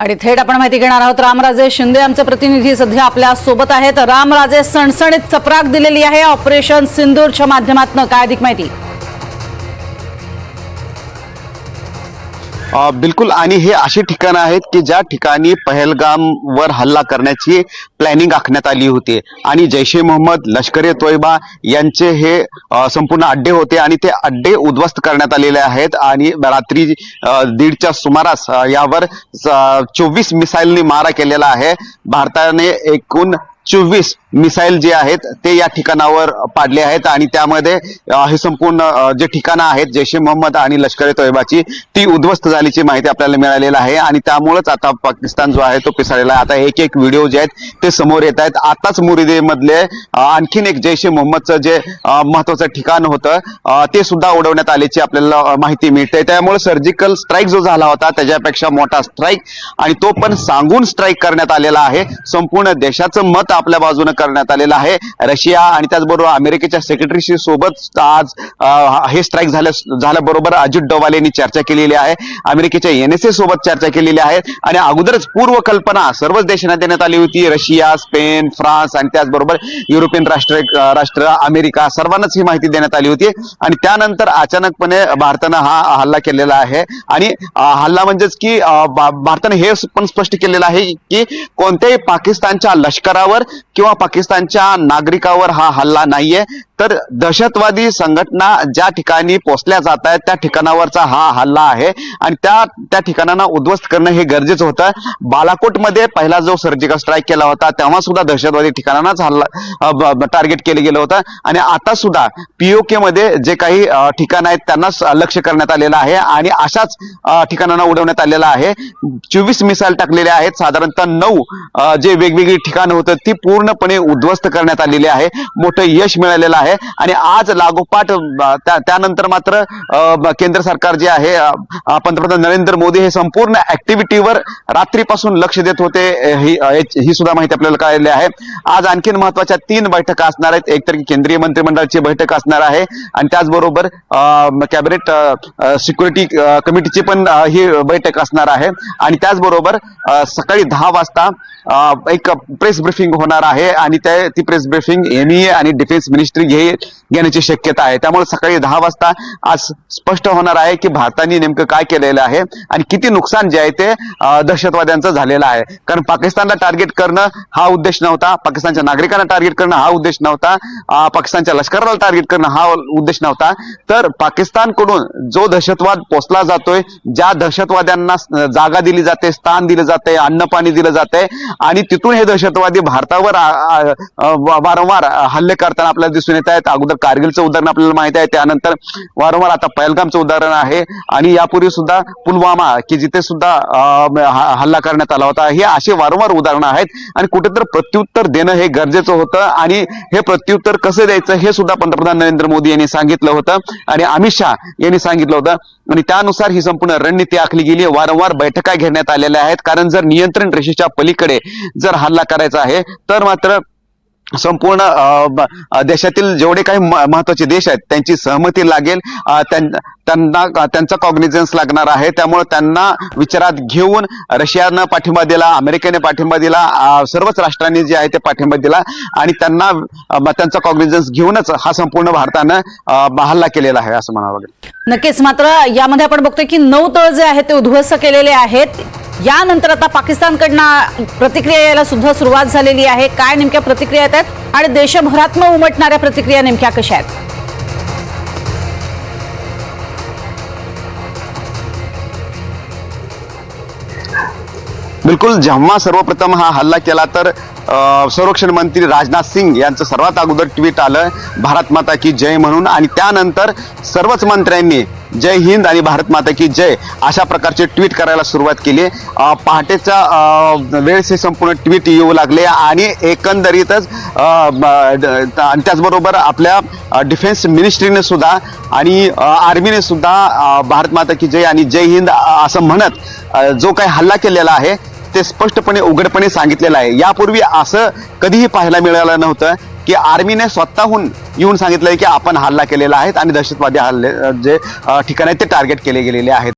आणि थेट आपण माहिती घेणार आहोत रामराजे शिंदे आमचे प्रतिनिधी सध्या आपल्या सोबत आहेत। रामराजे, सणसणीत चपराक दिलेली आहे ऑपरेशन सिंदूरच्या माध्यमातून, काय अधिक माहिती? बिलकुल, आणि हे अशी ठिकाणं आहेत की ज्या ठिकाणी पहलगामवर हल्ला करण्याची प्लॅनिंग आखण्यात आली होती आणि जैश ए मोहम्मद, लष्कर ए तोयबा यांचे हे संपूर्ण अड्डे होते आणि ते अड्डे उद्ध्वस्त करण्यात आलेले आहेत। आणि रात्री 1:30च्या सुमारास यावर 24 मिसाईलनी मारा केलेला आहे। भारताने एकूण 24 मिसाईल जे आहेत ते या ठिकाणावर पाडले आहेत आणि त्यामध्ये हे संपूर्ण जे ठिकाणं आहेत जैश ए मोहम्मद आणि लष्कर ए तोयबाची ती उद्ध्वस्त झाल्याची माहिती आपल्याला मिळालेली आहे। आणि त्यामुळेच आता पाकिस्तान जो आहे तो पिसाळलेला आहे। आता एक एक व्हिडिओ जे आहेत ते समोर येत आहेत। आताच मुरिदेमधले आणखीन एक जैश ए मोहम्मदचं जे महत्वाचं ठिकाण होतं ते सुद्धा उडवण्यात आल्याची आपल्याला माहिती मिळते। त्यामुळे सर्जिकल स्ट्राईक जो झाला होता त्याच्यापेक्षा मोठा स्ट्राईक, आणि तो पण सांगून स्ट्राईक करण्यात आलेला आहे। संपूर्ण देशाचं मत आपल्या बाजूने करण्यात आलेलं आहे। रशिया आणि त्याचबरोबर अमेरिकेच्या सेक्रेटरीशी सोबत आज हे स्ट्राईक झाल्याबरोबर अजित डोवाल यांनी चर्चा केलेली आहे। अमेरिकेच्या NSA सोबत चर्चा केलेली आहे आणि अगोदरच पूर्वकल्पना सर्वच देशांना देण्यात आली होती। रशिया, स्पेन, फ्रान्स आणि त्याचबरोबर युरोपियन राष्ट्र अमेरिका सर्वांनाच ही माहिती देण्यात आली होती। आणि त्यानंतर अचानकपणे भारतानं हा हल्ला केलेला आहे। आणि हल्ला म्हणजेच की भारताने हे पण स्पष्ट केलेलं आहे की कोणत्याही पाकिस्तानच्या लष्करावर किंवा पाकिस्तानच्या नागरिकावर हा हल्ला नाहीये, तर दहशतवादी संघटना ज्या ठिकाणी पोचल्या जात आहेत त्या ठिकाणावरचा हा हल्ला आहे। आणि त्या ठिकाणांना उद्ध्वस्त करणं हे गरजेचं होतं। बालाकोटमध्ये पहिला जो सर्जिकल स्ट्राईक केला होता तेव्हा सुद्धा दहशतवादी ठिकाणांनाच हल्ला टार्गेट केलं गेलं होतं आणि आता सुद्धा POK मध्ये जे काही ठिकाण आहेत त्यांनाच लक्ष करण्यात आलेलं आहे आणि अशाच ठिकाणांना उडवण्यात आलेलं आहे। 24 मिसाईल टाकलेले आहेत। साधारणतः 9 जे वेगवेगळी ठिकाणं होतं ती पूर्णपणे उद्ध्वस्त करण्यात आलेली आहे। मोठं यश मिळालेलं आहे। आणि आज लागोपाठ त्यानंतर मात्र केंद्र सरकार जे आहे पंतप्रधान नरेंद्र मोदी हे संपूर्ण ऍक्टिव्हिटीवर रात्रीपासून लक्ष देत होते, ही सुद्धा माहिती आपल्याला कळलेली आहे। आज आणखीन महत्वाच्या 3 बैठका असणार आहेत। एक तर केंद्रीय मंत्रिमंडळाची बैठक असणार आहे आणि त्याचबरोबर कॅबिनेट सिक्युरिटी कमिटीची पण ही बैठक असणार आहे। आणि त्याचबरोबर सकाळी 10 वाजता एक प्रेस ब्रीफिंग होणार आहे आणि ती प्रेस ब्रीफिंग MEA आणि डिफेन्स मिनिस्ट्री घेण्याची शक्यता आहे। त्यामुळे सकाळी 10 वाजता आज स्पष्ट होणार आहे की भारताने नेमकं काय केलेलं आहे आणि किती नुकसान जे आहे ते दहशतवाद्यांचं झालेलं आहे। कारण पाकिस्तानला टार्गेट करणं हा उद्देश नव्हता, पाकिस्तानच्या नागरिकांना टार्गेट करणं हा उद्देश नव्हता, पाकिस्तानच्या लष्कराला टार्गेट करणं हा उद्देश नव्हता, तर पाकिस्तानकडून जो दहशतवाद पोचला जातोय, ज्या दहशतवाद्यांना जागा दिली जाते, स्थान दिलं जाते, अन्न पाणी दिलं जाते आणि तिथून हे दहशतवादी भारतावर वारंवार हल्ले करताना आपल्याला दिसून येत आहेत। अगोदर कारगिलचं उदाहरण आपल्याला माहिती आहे, त्यानंतर वारंवार आता पहलगामचं उदाहरण आहे आणि यापूर्वी सुद्धा पुलवामा की जिथे सुद्धा हल्ला करण्यात आला होता। हे असे वारंवार उदाहरणं आहेत आणि कुठेतरी प्रत्युत्तर देणं हे गरजेचं होतं आणि हे प्रत्युत्तर कसं द्यायचं हे सुद्धा पंतप्रधान नरेंद्र मोदी यांनी सांगितलं होतं आणि अमित शहा यांनी सांगितलं होतं आणि त्यानुसार ही संपूर्ण रणनीती आखली गेली। वारंवार बैठका घेण्यात आलेल्या आहेत, कारण जर नियंत्रण रेषेच्या पलीकडे जर हल्ला करायचा आहे तर मात्र संपूर्ण देशातील जेवढे काही महत्वाचे देश आहेत त्यांची सहमती लागेल, त्यांचा कॉग्निझन्स लागणार आहे। त्यामुळे त्यांना विचारात घेऊन रशियानं पाठिंबा दिला, अमेरिकेने पाठिंबा दिला, सर्वच राष्ट्रांनी जे आहे ते पाठिंबा दिला आणि त्यांचा कॉग्निझन्स घेऊनच हा संपूर्ण भारतानं हल्ला केलेला आहे असं म्हणावं लागेल। नक्कीच, मात्र यामध्ये आपण बघतोय की 9 तळ जे आहेत ते उद्ध्वस्त केलेले आहेत। यानंतर आता पाकिस्तानकडनं प्रतिक्रिया यायला सुद्धा सुरुवात झालेली आहे। काय नेमक्या प्रतिक्रिया येत आहेत आणि देशभरातून उमटणाऱ्या प्रतिक्रिया नेमक्या कशा आहेत? बिलकुल, जेव्हा सर्वप्रथम हा हल्ला केला तर संरक्षण मंत्री राजनाथ सिंग यांचं सर्वात अगोदर ट्विट आलं भारत माता की जय म्हणून आणि त्यानंतर सर्वच मंत्र्यांनी जय हिंद आणि भारत माता की जय अशा प्रकारचे ट्विट करायला सुरुवात केली। पहाटेच्या वेळेस हे संपूर्ण ट्विट येऊ लागले आणि एकंदरीतच आणि त्याचबरोबर आपल्या डिफेन्स मिनिस्ट्रीने सुद्धा आणि आर्मीने सुद्धा भारत माता की जय आणि जय हिंद असं म्हणत जो काही हल्ला केलेला आहे ते स्पष्टपणे उघडपणे सांगितलेलं आहे। यापूर्वी असं कधीही पाहायला मिळालं नव्हतं की आर्मीने स्वतःहून येऊन सांगितलंय की आपण हल्ला केलेला आहे आणि दहशतवादी हल्ले जे ठिकाण आहेत ते टार्गेट केले गेलेले आहेत।